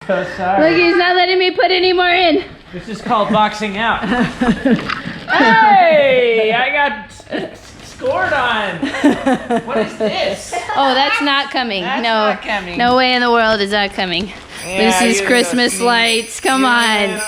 so sorry. Look, he's not letting me put any more in. This is called boxing out. Hey, I got scored on. What is this? Oh, that's not coming. That's no, not coming. no way in the world is that coming. Yeah, this is Christmas lights. Come on.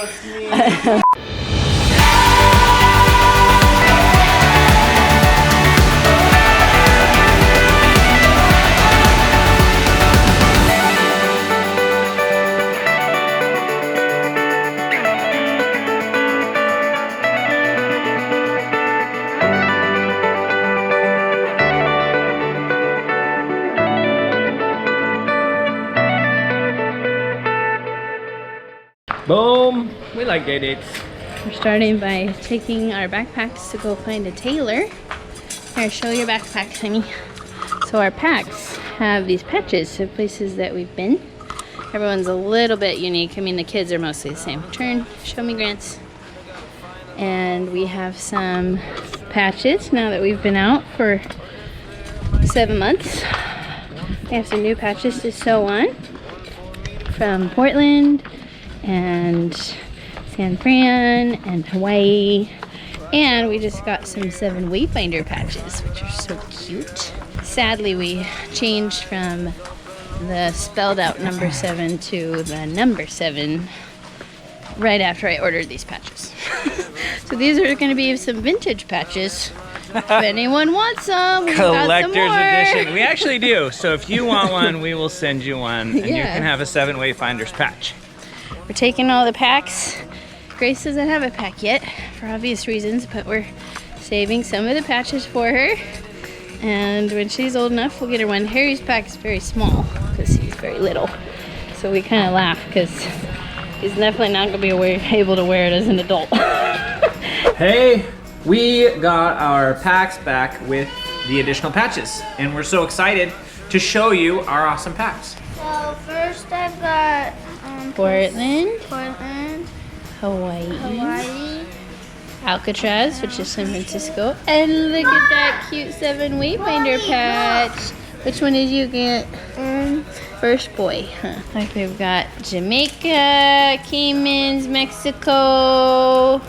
Boom. We like day dates. We're starting by taking our backpacks to go find a tailor. Here, show your backpacks, honey. So our packs have these patches of places that we've been. Everyone's a little bit unique. I mean, the kids are mostly the same. Turn, show me Grants. And we have some patches now that we've been out for 7 months. We have some new patches to sew on from Portland and San Fran and Hawaii, and we just got some 7 Wayfinder patches, which are so cute. Sadly, we changed from the spelled out number 7 to the number 7 right after I ordered these patches. So these are going to be some vintage patches. If anyone wants some, we've got some Collector's more. edition. We actually do. So if you want one, we will send you one, and you Yeah. can have a 7 Wayfinders patch. We're taking all the packs. Grace doesn't have a pack yet for obvious reasons, but we're saving some of the patches for her. And when she's old enough, we'll get her one. Harry's pack is very small because he's very little. So we kind of laugh because he's definitely not going to be able to wear it as an adult. Hey, we got our packs back with the additional patches, and we're so excited to show you our awesome packs. So first I've got Portland, Portland, Hawaii, Alcatraz, which is San Francisco, and look at that cute 7 Wayfinder patch. Which one did you get? First boy, huh? Like we've got Jamaica, Caymans, Mexico,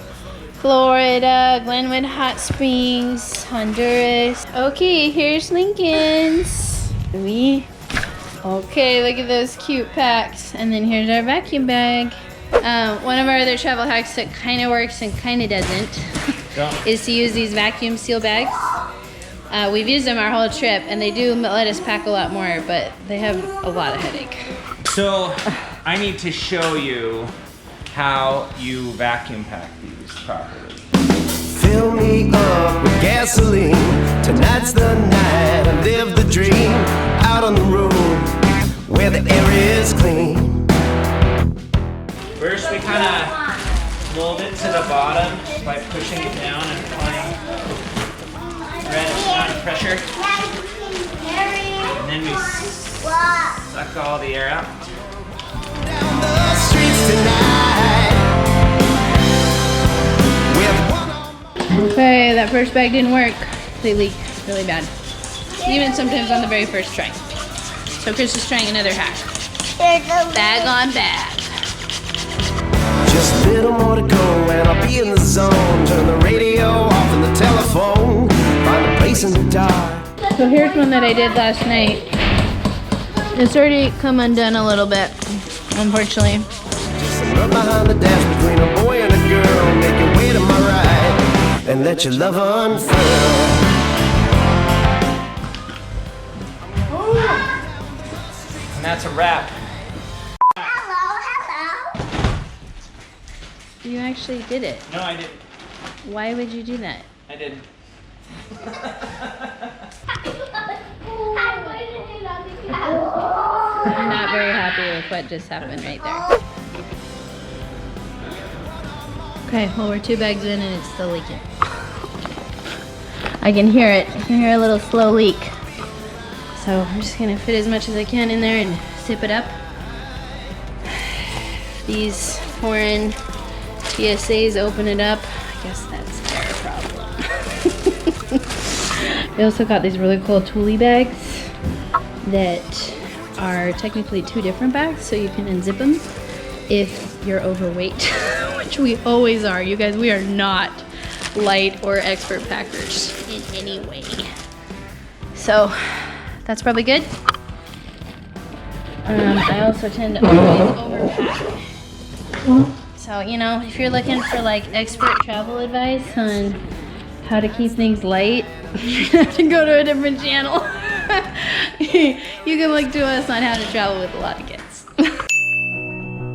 Florida, Glenwood Hot Springs, Honduras. Okay, here's Lincoln's. Okay, look at those cute packs. And then here's our vacuum bag. One of our other travel hacks that kind of works and kind of doesn't is to use these vacuum seal bags. We've used them our whole trip, and they do let us pack a lot more, but they have a lot of headache. So I need to show you how you vacuum pack these properly. Fill me up with gasoline. Tonight's the night I live the dream. Out on the road where the air is clean. First, we kind of mold it to the bottom just by pushing it down and applying right amount of pressure. And then we suck all the air out. Down the streets tonight. With one on my Okay, that first bag didn't work. They leak really bad. Even sometimes on the very first try. So Chris is trying another hack. Bag on bag. just a little more to go and I'll be in the zone. Turn the radio off and the telephone. Find a place in the dark. So here's one that I did last night. It's already come undone a little bit, unfortunately. Just a look behind the dash between a boy and a girl. Make your way to my right and let your love unfurl. And that's a wrap. You actually did it. No, I didn't. Why would you do that? I didn't. I'm not very happy with what just happened right there. Okay, well we're 2 bags in and it's still leaking. I can hear it. I can hear a little slow leak. So I'm just gonna fit as much as I can in there and zip it up. These foreign TSAs open it up. I guess that's their problem. They also got these really cool toolie bags that are technically 2 different bags, so you can unzip them if you're overweight, which we always are. You guys, we are not light or expert packers in any way. So that's probably good. I also tend to always overpack. So, you know, if you're looking for like expert travel advice on how to keep things light, you have to go to a different channel. You can look to us on how to travel with a lot of kids.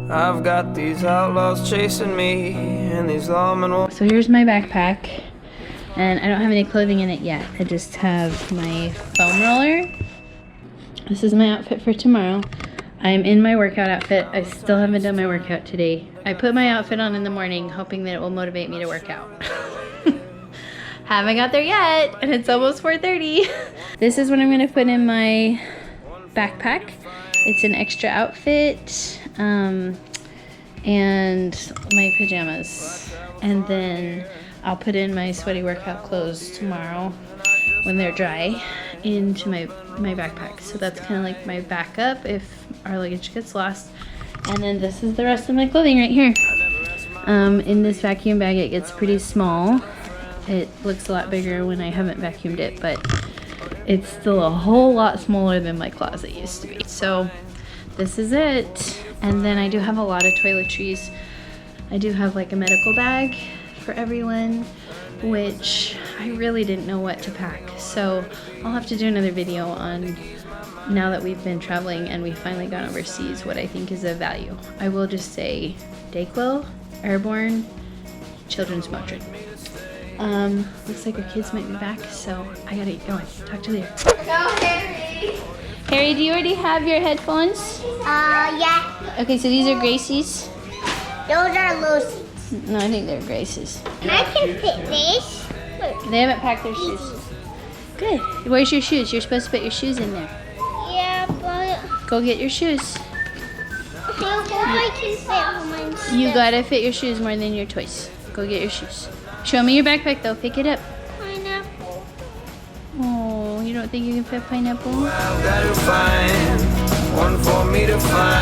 I've got these outlaws chasing me and these lawmen. So here's my backpack, and I don't have any clothing in it yet. I just have my foam roller. This is my outfit for tomorrow. I'm in my workout outfit. I still haven't done my workout today. I put my outfit on in the morning hoping that it will motivate me to work out. Haven't got there yet, and it's almost 4:30. This is what I'm gonna put in my backpack. It's an extra outfit and my pajamas. And then I'll put in my sweaty workout clothes tomorrow when they're dry into my backpack. So that's kind of like my backup if our luggage gets lost. And then this is the rest of my clothing right here. In this vacuum bag it gets pretty small. It looks a lot bigger when I haven't vacuumed it, but it's still a whole lot smaller than my closet used to be. So this is it. And then I do have a lot of toiletries. I do have like a medical bag for everyone, which I really didn't know what to pack. So I'll have to do another video on, now that we've been traveling and we've finally gone overseas, what I think is of value. I will just say Dayquil, Airborne, Children's Motrin. Looks like our kids might be back, so I gotta get going. Talk to you later. Go, Harry. Harry, do you already have your headphones? Yeah. Okay, so these are Gracie's. Those are Lucy's. No, I think they're Grace's. I can fit this. Look. They haven't packed their shoes. Good. Where's your shoes? You're supposed to put your shoes in there. Yeah, but Go get your shoes. I can fit mine. You gotta fit your shoes more than your toys. Go get your shoes. Show me your backpack though. Pick it up. Pineapple. Oh, you don't think you can fit pineapple? I've got to find one for me to find.